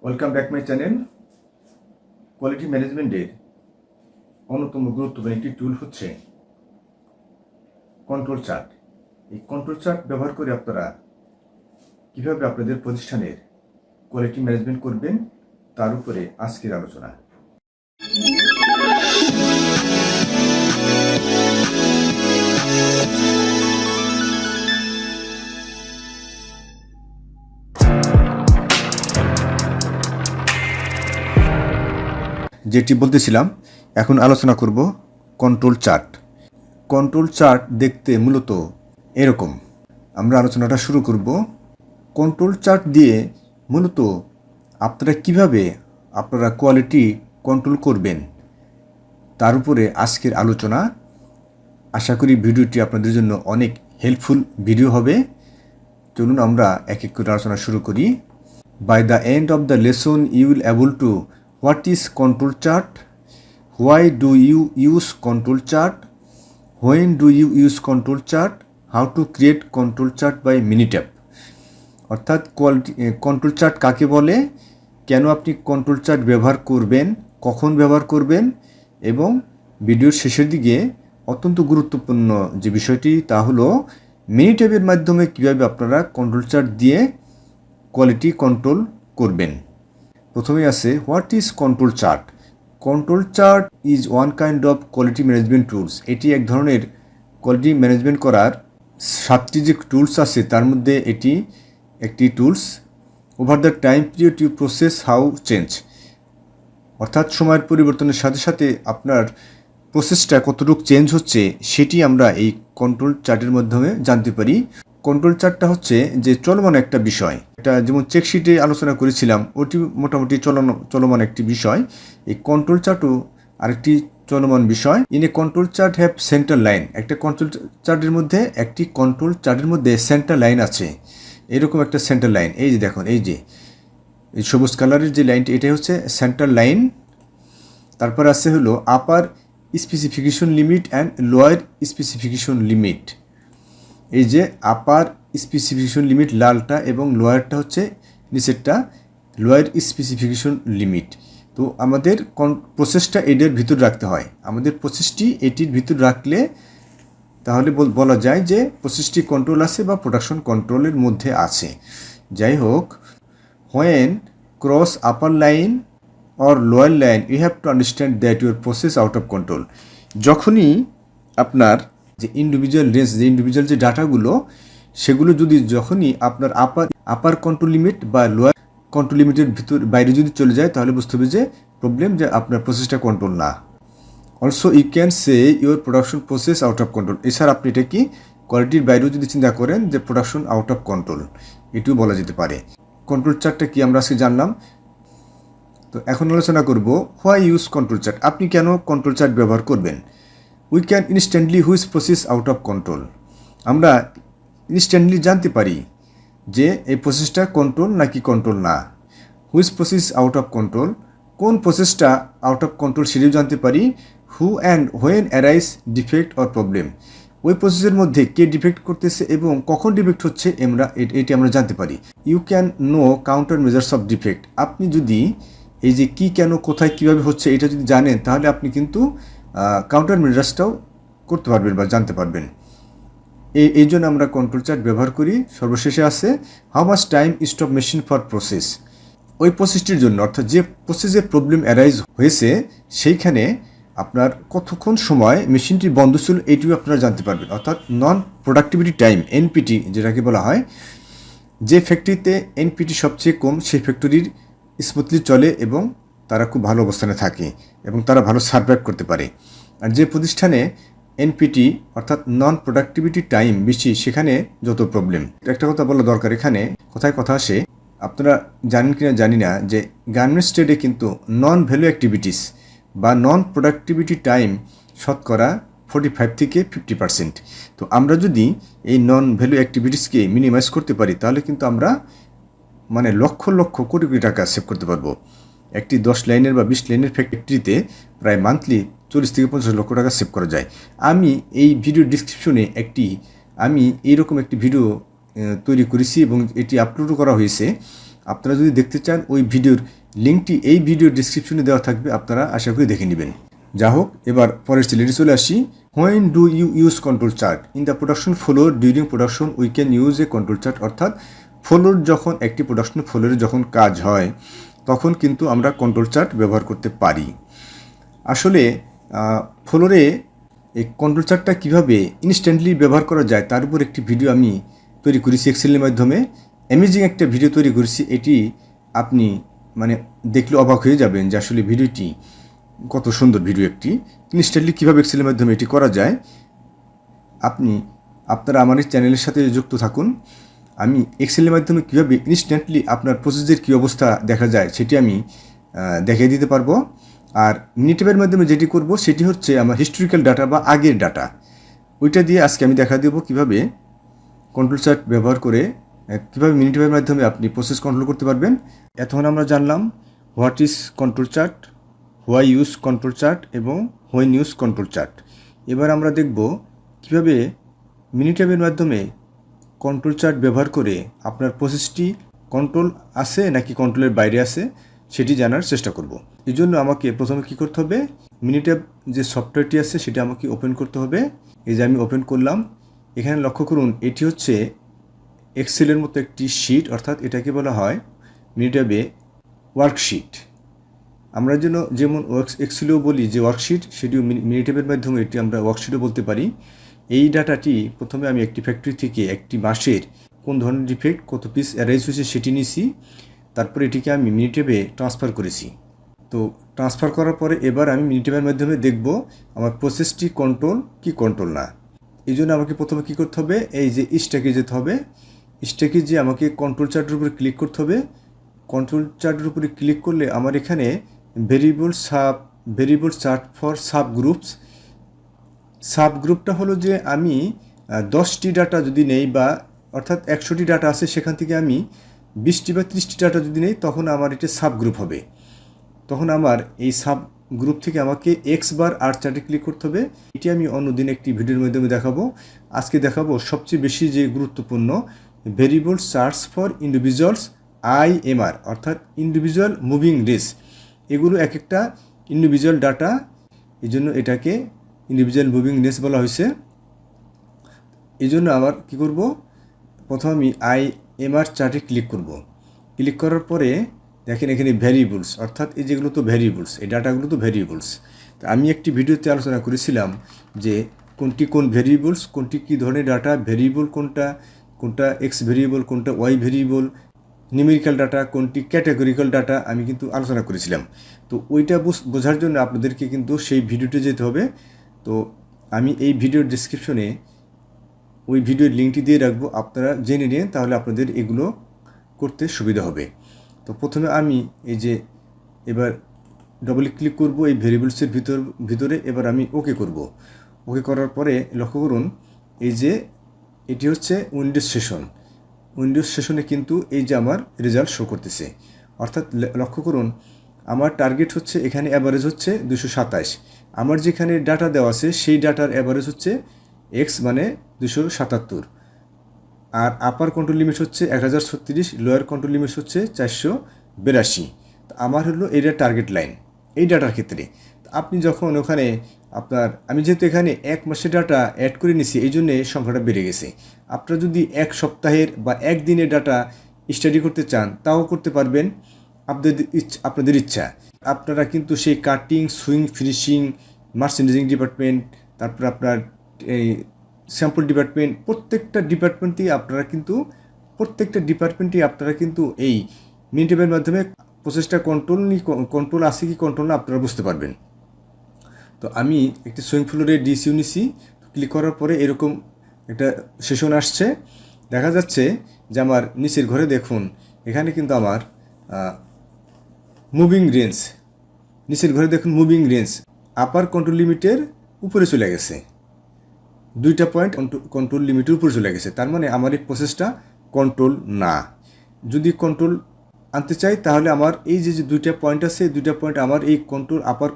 Welcome back my channel. Quality ম্যানেজমেন্টের অন্যতম গুরুত্বপূর্ণ একটি টুল হচ্ছে কন্ট্রোল চার্ট। এই কন্ট্রোল চার্ট ব্যবহার করে আপনারা কীভাবে আপনাদের প্রতিষ্ঠানের কোয়ালিটি ম্যানেজমেন্ট করবেন তার উপরে আজকের আলোচনা। যেটি বলতেছিলাম, এখন আলোচনা করব কন্ট্রোল চার্ট। কন্ট্রোল চার্ট দেখতে মূলত এরকম। আমরা আলোচনাটা শুরু করব। কন্ট্রোল চার্ট দিয়ে মূলত আপনারা কিভাবে আপনারা কোয়ালিটি কন্ট্রোল করবেন তার উপরে আজকের আলোচনা। আশা করি ভিডিওটি আপনাদের জন্য অনেক হেল্পফুল ভিডিও হবে। চলুন আমরা এক এক করে আলোচনা শুরু করি। By the end of the lesson you will able to what is control chart, why do you use control chart, when do you use control chart, how to create control chart by Minitab। অর্থাৎ control chart কাকে বলে, কেন আপনি control chart ব্যবহার করবেন, কখন ব্যবহার করবেন, এবং ভিডিওর শেষের দিকে অত্যন্ত গুরুত্বপূর্ণ যে বিষয়টি তা হলো মিনিট্যাবের মাধ্যমে কীভাবে আপনারা কন্ট্রোল চার্ট দিয়ে কোয়ালিটি কন্ট্রোল করবেন। প্রথমেই আছে what is control chart. Control chart is one kind of quality management tools. এটি এক ধরনের কোয়ালিটি ম্যানেজমেন্ট করার 7টি যে টুলস আছে তার মধ্যে এটি একটি tools. Over the time period you process how change, অর্থাৎ সময়ের পরিবর্তনের সাথে সাথে আপনার প্রসেসটা কতটুকু চেঞ্জ হচ্ছে সেটি আমরা এই কন্ট্রোল চার্টের মাধ্যমে জানতে পারি। কন্ট্রোল চার্টটা হচ্ছে যে চলমান একটা বিষয়, এটা যেমন চেকশিটে আলোচনা করেছিলাম ওটি মোটামুটি চলমান একটি বিষয়। এই কন্ট্রোল চার্টও আরেকটি চলমান বিষয়। In a control chart have centre line. একটা কন্ট্রোল চার্টের মধ্যে সেন্টার লাইন আছে, এরকম একটা সেন্টার লাইন। এই যে দেখুন, এই যে এই সবুজ কালারের যে লাইনটি এটাই হচ্ছে সেন্টার লাইন। তারপর আছে হলো upper specification limit and lower specification limit. এই যে আপার স্পেসিফিকেশন লিমিট লালটা এবং লোয়ারটা হচ্ছে নিচেরটা লোয়ার স্পেসিফিকেশন লিমিট। তো আমাদের প্রসেসটা এটার ভিতর রাখতে হয়। আমাদের প্রসেসটি এটির ভিতর রাখলে তাহলে বলা যায় যে প্রসেসটি কন্ট্রোল আছে বা প্রোডাকশন কন্ট্রোলের মধ্যে আছে। যাই হোক, when cross upper line or lower line you have to understand that your process out of control. যখনই আপনার যে ইন্ডিভিজুয়াল রেঞ্জ, যে ইন্ডিভিজুয়াল যে ডাটাগুলো সেগুলো যখনই আপনার আপার কন্ট্রোল লিমিট বা লোয়ার কন্ট্রোল লিমিটের বাইরে যদি চলে যায় তাহলে বুঝতে হবে যে প্রবলেম, যে আপনার প্রসেসটা কন্ট্রোল না। Also you can say your production process out of control. এছাড়া আপনি এটা কি কোয়ালিটির বাইরেও যদি চিন্তা করেন যে প্রোডাকশন আউট অফ কন্ট্রোল, এটিও বলা যেতে পারে। কন্ট্রোল চার্টটা কি আমরা আজকে জানলাম। তো এখন আলোচনা করব হোয়াই ইউজ কন্ট্রোল চার্ট। আপনি কেন কন্ট্রোল চার্ট ব্যবহার করবেন। We can instantly which process out of control. আমরা ইনস্ট্যান্টলি জানতে পারি যে এই প্রসেসটা কন্ট্রোল নাকি কন্ট্রোল না। Which process out of control, কোন প্রসেসটা আউট অফ কন্ট্রোল সেটিও জানতে পারি। Who and when arise defect or problem, ওই প্রসেসের মধ্যে কে ডিফেক্ট করতেছে এবং কখন ডিফেক্ট হচ্ছে এটি আমরা জানতে পারি। You can know counter measures of defect. আপনি যদি এই যে কি, কেন, কোথায়, কীভাবে হচ্ছে এটা যদি জানেন তাহলে আপনি কিন্তু কাউন্টার মেজার্সটাও করতে পারবেন বা জানতে পারবেন। এই জন্য আমরা কন্ট্রোল চার্ট ব্যবহার করি। সর্বশেষে আছে how much time stop machine for process. ওই প্রসেসটির জন্য, অর্থাৎ যে প্রসেসে প্রবলেম অ্যারাইজ হয়েছে সেইখানে আপনার কতক্ষণ সময় মেশিনটি বন্ধ ছিল এটিও আপনারা জানতে পারবেন। অর্থাৎ নন প্রোডাক্টিভিটি টাইম, এনপিটি যেটাকে বলা হয়। যে ফ্যাক্টরিতে এনপিটি সবচেয়ে কম সেই ফ্যাক্টরির স্মুথলি চলে এবং তারা খুব ভালো অবস্থানে থাকে এবং তারা ভালো সার্ভাইভ করতে পারে। আর যে প্রতিষ্ঠানে এনপিটি অর্থাৎ নন প্রোডাক্টিভিটি টাইম বেশি সেখানে যত প্রবলেম। একটা কথা বলা দরকার এখানে, কথা আসে, আপনারা জানেন কিনা জানি না যে গার্মেন্টস ট্রেডে কিন্তু নন ভ্যালু অ্যাক্টিভিটিস বা নন প্রোডাক্টিভিটি টাইম শতকরা 45 থেকে 50%। তো আমরা যদি এই নন ভ্যালু অ্যাক্টিভিটিসকে মিনিমাইজ করতে পারি তাহলে কিন্তু আমরা মানে লক্ষ লক্ষ কোটি কোটি টাকা সেভ করতে পারবো। একটি 10 লাইনের বা 20 লাইনের ফ্যাক্টরিতে প্রায় মান্থলি 40 থেকে 50 লক্ষ টাকা সেভ করা যায়। আমি এই ভিডিও ডিসক্রিপশনে এইরকম একটি ভিডিও তৈরি করেছি এবং এটি আপলোডও করা হয়েছে। আপনারা যদি দেখতে চান ওই ভিডিওর লিঙ্কটি এই ভিডিওর ডিসক্রিপশনে দেওয়া থাকবে, আপনারা আশা করি দেখে নেবেন। যা হোক, এবার পরের স্লাইডে চলে আসি। When do you use control chart? In the production floor during production we can use a control chart. অর্থাৎ ফ্লোর যখন একটি প্রোডাকশন ফ্লোরে যখন কাজ হয় তখন কিন্তু আমরা কন্ট্রোল চার্ট ব্যবহার করতে পারি। আসলে ফ্লোরে এই কন্ট্রোল চার্টটা কীভাবে ইনস্ট্যান্টলি ব্যবহার করা যায় তার উপর একটি ভিডিও আমি তৈরি করেছি এক্সেলের মাধ্যমে। অ্যামেজিং একটা ভিডিও তৈরি করেছি। এটি আপনি মানে দেখলে অবাক হয়ে যাবেন যে আসলে ভিডিওটি কত সুন্দর ভিডিও একটি। ইনস্ট্যান্টলি কীভাবে এক্সেলের মাধ্যমে এটি করা যায়, আপনারা আমার এই চ্যানেলের সাথে যুক্ত থাকুন। আমি এক্সেলের মাধ্যমে কীভাবে ইনস্ট্যান্টলি আপনার প্রসেসের কী অবস্থা দেখা যায় সেটি আমি দেখিয়ে দিতে পারবো। আর মিনিটেবের মাধ্যমে যেটি করব সেটি হচ্ছে আমার হিস্টোরিক্যাল ডাটা বা আগের ডাটা, ওইটা দিয়ে আজকে আমি দেখা দেবো কীভাবে কন্ট্রোল চার্ট ব্যবহার করে কীভাবে মিনিটেবের মাধ্যমে আপনি প্রসেস কন্ট্রোল করতে পারবেন। এতক্ষণ আমরা জানলাম what is control chart, why use control chart এবং হোয়েন ইউজ কন্ট্রোল চার্ট। এবার আমরা দেখব কীভাবে মিনিটেবের মাধ্যমে কন্ট্রোল চার্ট ব্যবহার করে আপনার প্রসেসটি কন্ট্রোল আছে নাকি কন্ট্রোলের বাইরে আছে সেটি জানার চেষ্টা করব। এই জন্য আমাকে প্রথমে কী করতে হবে, মিনিটেব যে সফটওয়্যারটি আছে সেটা আমাকে ওপেন করতে হবে। এই যে আমি ওপেন করলাম, এখানে লক্ষ্য করুন এটি হচ্ছে এক্সেলের মতো একটি শিট, অর্থাৎ এটাকে বলা হয় মিনিটেবে ওয়ার্কশিট। আমরা যেমন এক্সেলেও বলি যে ওয়ার্কশিট, সেটিও মিনিটেবের মাধ্যমে এটি আমরা ওয়ার্কশিটও বলতে পারি। এই ডাটাটি প্রথমে আমি একটি ফ্যাক্টরি থেকে একটি মাসের কোন ধরনের ডিফেক্ট কত পিস অ্যারাইজ হয়েছে সেটি নিয়েছি, তারপর এটিকে আমি মিনিটেবে ট্রান্সফার করেছি। তো ট্রান্সফার করার পরে এবার আমি মিনিটেবের মাধ্যমে দেখব আমার প্রসেসটি কন্ট্রোল কি কন্ট্রোল না। এই জন্য আমাকে প্রথমে কী করতে হবে, এই যে স্ট্যাকে যেতে হবে। স্ট্যাকে যে আমাকে কন্ট্রোল চার্টের উপরে ক্লিক করতে হবে। কন্ট্রোল চার্টের উপরে ক্লিক করলে আমার এখানে ভেরিয়েবল চার্ট ফর সাবগ্রুপটা হলো যে আমি 10টি ডাটা যদি নেই বা অর্থাৎ 100টি ডাটা আছে সেখান থেকে আমি 20টি বা 30টি ডাটা যদি নেই তখন আমার এটা সাবগ্রুপ হবে। তখন আমার এই সাবগ্রুপ থেকে আমাকে এক্স বার আর চার্টে ক্লিক করতে হবে। এটি আমি অন্যদিন একটি ভিডিওর মাধ্যমে দেখাবো। আজকে দেখাবো সবচেয়ে বেশি যে গুরুত্বপূর্ণ variable charts for individuals IMR, অর্থাৎ ইন্ডিভিজুয়াল মুভিং রেস। এগুলো এক একটা ইন্ডিভিজুয়াল ডাটা, এই জন্য এটাকে ইন্ডিভিজুয়াল মুভিং রেস বলা হয়েছে। এই জন্য আবার কী করব, প্রথম আমি IMR চার্টে ক্লিক করব। ক্লিক করার পরে দেখেন এখানে ভ্যারিয়েবলস, অর্থাৎ এই যেগুলো তো ভ্যারিয়েবলস, এই ডাটাগুলো তো ভ্যারিয়েবলস। তো আমি একটি ভিডিওতে আলোচনা করেছিলাম যে কোনটি কোন ভ্যারিয়েবলস, কোনটি কী ধরনের ডাটা, ভ্যারিয়েবল কোনটা এক্স ভ্যারিয়েবল, কোনটা ওয়াই ভ্যারিয়েবল, নিউমেরিক্যাল ডাটা কোনটি, ক্যাটাগরিক্যাল ডাটা আমি কিন্তু আলোচনা করেছিলাম। তো ওইটা বোঝার জন্য আপনাদেরকে কিন্তু সেই ভিডিওতে যেতে হবে। তো আমি এই ভিডিওর ডিসক্রিপশনে ওই ভিডিওর লিঙ্কটি দিয়ে রাখবো, আপনারা জেনে নিন, তাহলে আপনাদের এগুলো করতে সুবিধা হবে। তো প্রথমে আমি এই যে এবার ডবল ক্লিক করব এই ভেরিয়েবলসের ভিতরে, এবার আমি ওকে করব। ওকে করার পরে লক্ষ্য করুন এই যে এটি হচ্ছে উইন্ডোজ সেশনে কিন্তু এই যে আমার রেজাল্ট শো করতেছে। অর্থাৎ লক্ষ্য করুন আমার টার্গেট হচ্ছে এখানে অ্যাভারেজ হচ্ছে 227, আমার যেখানে ডাটা দেওয়া আছে সেই ডাটার অ্যাভারেজ হচ্ছে এক্স মানে 277, আর আপার কন্ট্রোল লিমিট হচ্ছে 1036, লোয়ার কন্ট্রোল লিমিট হচ্ছে 482। তো আমার হলো এটা টার্গেট লাইন এই ডাটার ক্ষেত্রে। আপনি যখন ওখানে আমি যেহেতু এখানে এক মাসের ডাটা অ্যাড করে নিছি এই জন্যে সংখ্যাটা বেড়ে গেছে। আপনারা যদি এক সপ্তাহের বা একদিনের ডাটা স্টাডি করতে চান তাও করতে পারবেন, আপনাদের ইচ্ছা। আপনারা কিন্তু সেই cutting, swing, finishing, merchandising department, তারপর আপনার এই স্যাম্পল ডিপার্টমেন্ট, প্রত্যেকটা ডিপার্টমেন্টেই আপনারা কিন্তু এই মিনিটেবের মাধ্যমে প্রসেসটা কন্ট্রোল আছে কি কন্ট্রোল না আপনারা বুঝতে পারবেন। তো আমি একটি সুইং ফ্লোরে ডিসিউ নিছি, ক্লিক করার পরে এরকম একটা সেশন আসছে, দেখা যাচ্ছে যে আমার নিচের ঘরে দেখুন এখানে কিন্তু আমার মুভিং রেঞ্জ, নিচের ঘরে দেখুন মুভিং রেঞ্জ আপার কন্ট্রোল লিমিটের উপরে চলে গেছে, 2টা পয়েন্ট কন্ট্রোল লিমিটের উপরে চলে গেছে। তার মানে আমার এই প্রসেসটা কন্ট্রোল না। যদি কন্ট্রোল আনতে চাই তাহলে আমার এই যে 2টা পয়েন্ট আছে, 2টা পয়েন্ট আমার এই আপার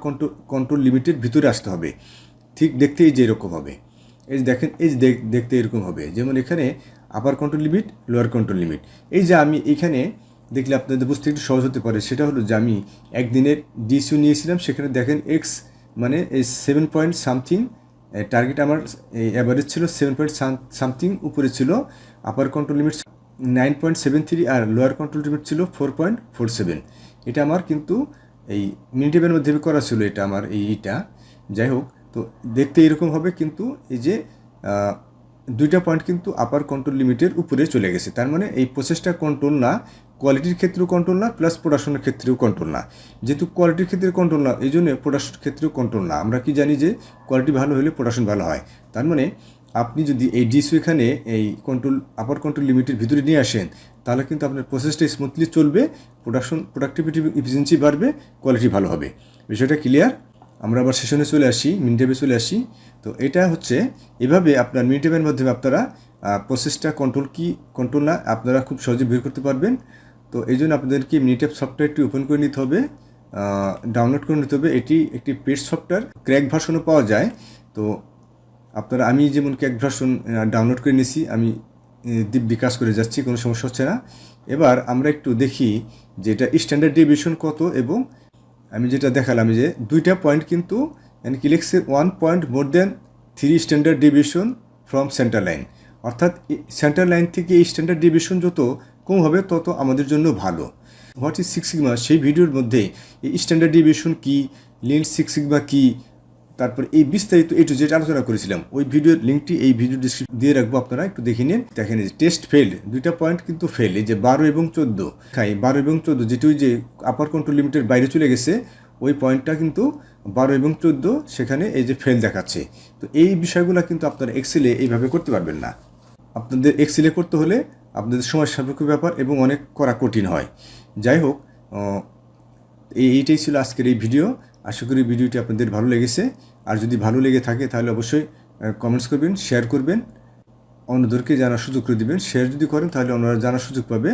কন্ট্রোল লিমিটের ভিতরে আসতে হবে। ঠিক দেখতে এই যে এরকম হবে, এই যে দেখেন এই যে দেখতে এরকম হবে, যেমন এখানে upper control limit, lower control limit. এই যে আমি এখানে দেখলে আপনাদের বুঝতে একটু সহজ হতে পারে। সেটা হলো যে আমি একদিনের ডিসিউ নিয়েছিলাম, সেখানে দেখেন এক্স মানে এই 7 পয়েন্ট সামথিং টার্গেট আমার অ্যাভারেজ ছিল 7 পয়েন্ট সামথিং, উপরে ছিল আপার কন্ট্রোল লিমিট 9.73 আর লোয়ার কন্ট্রোল লিমিট ছিল 4.47। এটা আমার কিন্তু এই মিনিটের মধ্যে করা ছিল, এটা আমার এইটা যাই হোক। তো দেখতে এরকম হবে, কিন্তু এই যে দুইটা পয়েন্ট কিন্তু আপার কন্ট্রোল লিমিটের উপরে চলে গেছে। তার মানে এই প্রসেসটা কন্ট্রোল না, কোয়ালিটির ক্ষেত্রেও কন্ট্রোল না, প্লাস প্রোডাকশনের ক্ষেত্রেও কন্ট্রোল না। যেহেতু কোয়ালিটির ক্ষেত্রে কন্ট্রোল না, এই জন্য প্রোডাকশনের ক্ষেত্রেও কন্ট্রোল না। আমরা কি জানি যে কোয়ালিটি ভালো হলে প্রোডাকশন ভালো হয়। তার মানে আপনি যদি এই ডিসিউ এখানে এই কন্ট্রোল আপার কন্ট্রোল লিমিটের ভিতরে নিয়ে আসেন, তাহলে কিন্তু আপনার প্রসেসটা স্মুথলি চলবে, প্রোডাক্টিভিটি এফিসিয়েন্সি বাড়বে, কোয়ালিটি ভালো হবে। বিষয়টা ক্লিয়ার? আমরা আবার সেশনে চলে আসি, মিনিটেবে চলে আসি। তো এটা হচ্ছে এভাবে আপনার মিনিটেবের মাধ্যমে আপনারা প্রসেসটা কন্ট্রোল কি কন্ট্রোল না আপনারা খুব সহজে বের করতে পারবেন। তো এই জন্য আপনাদেরকে মিনিটেব সফটওয়্যারটি ওপেন করে নিতে হবে, ডাউনলোড করে নিতে হবে। এটি একটি পেড সফটওয়্যার, ক্র্যাক ভার্সনও পাওয়া যায়। তো আপনারা, আমি যেমন ক্র্যাক ভার্সন ডাউনলোড করে নিয়েছি, আমি দিব্যি কাজ করে যাচ্ছি, কোনো সমস্যা হচ্ছে না। এবার আমরা একটু দেখি যে এটা স্ট্যান্ডার্ড ডেভিয়েশন কত, এবং আমি যেটা দেখালাম যে দুইটা পয়েন্ট কিন্তু কি লিখছে 1 point more than 3 standard deviation from centre line, অর্থাৎ সেন্টার লাইন থেকে এই স্ট্যান্ডার্ড ডেভিয়েশন যত কম হবে তত আমাদের জন্য ভালো। হোয়াট ইজ সিক্স সিগমা, সেই ভিডিওর মধ্যে এই স্ট্যান্ডার্ড ডেভিয়েশন কী, লিন সিক্স সিগমা কী, তারপর এই বিস্তারিত একটু যেটা আলোচনা করেছিলাম, ওই ভিডিওর লিঙ্কটি এই ভিডিও ডিসক্রিপশন দিয়ে রাখবো, আপনারা একটু দেখে নিন। দেখেন যে টেস্ট ফেল্ড, দুইটা পয়েন্ট কিন্তু ফেল, এই যে 12 এবং 14, 12 এবং 14 যেটি ওই যে আপার কন্ট্রোল লিমিটের বাইরে চলে গেছে, ওই পয়েন্টটা কিন্তু 12 এবং 14 সেখানে এই যে ফেল দেখাচ্ছে। তো এই বিষয়গুলো কিন্তু আপনারা এক্সেলে এইভাবে করতে পারবেন না। আপনাদের এক্সেলে করতে হলে আপনাদের সময় সাপেক্ষ ব্যাপার এবং অনেক করা কঠিন হয়। যাই হোক, এইটাই ছিল আজকের এই ভিডিও। আশা করি ভিডিওটি আপনাদের ভালো লেগেছে। আর যদি ভালো লেগে থাকে তাহলে অবশ্যই কমেন্টস করবেন, শেয়ার করবেন, অন্যদেরকে জানার সুযোগ করে দেবেন। শেয়ার যদি করেন তাহলে অন্যরা জানার সুযোগ পাবে।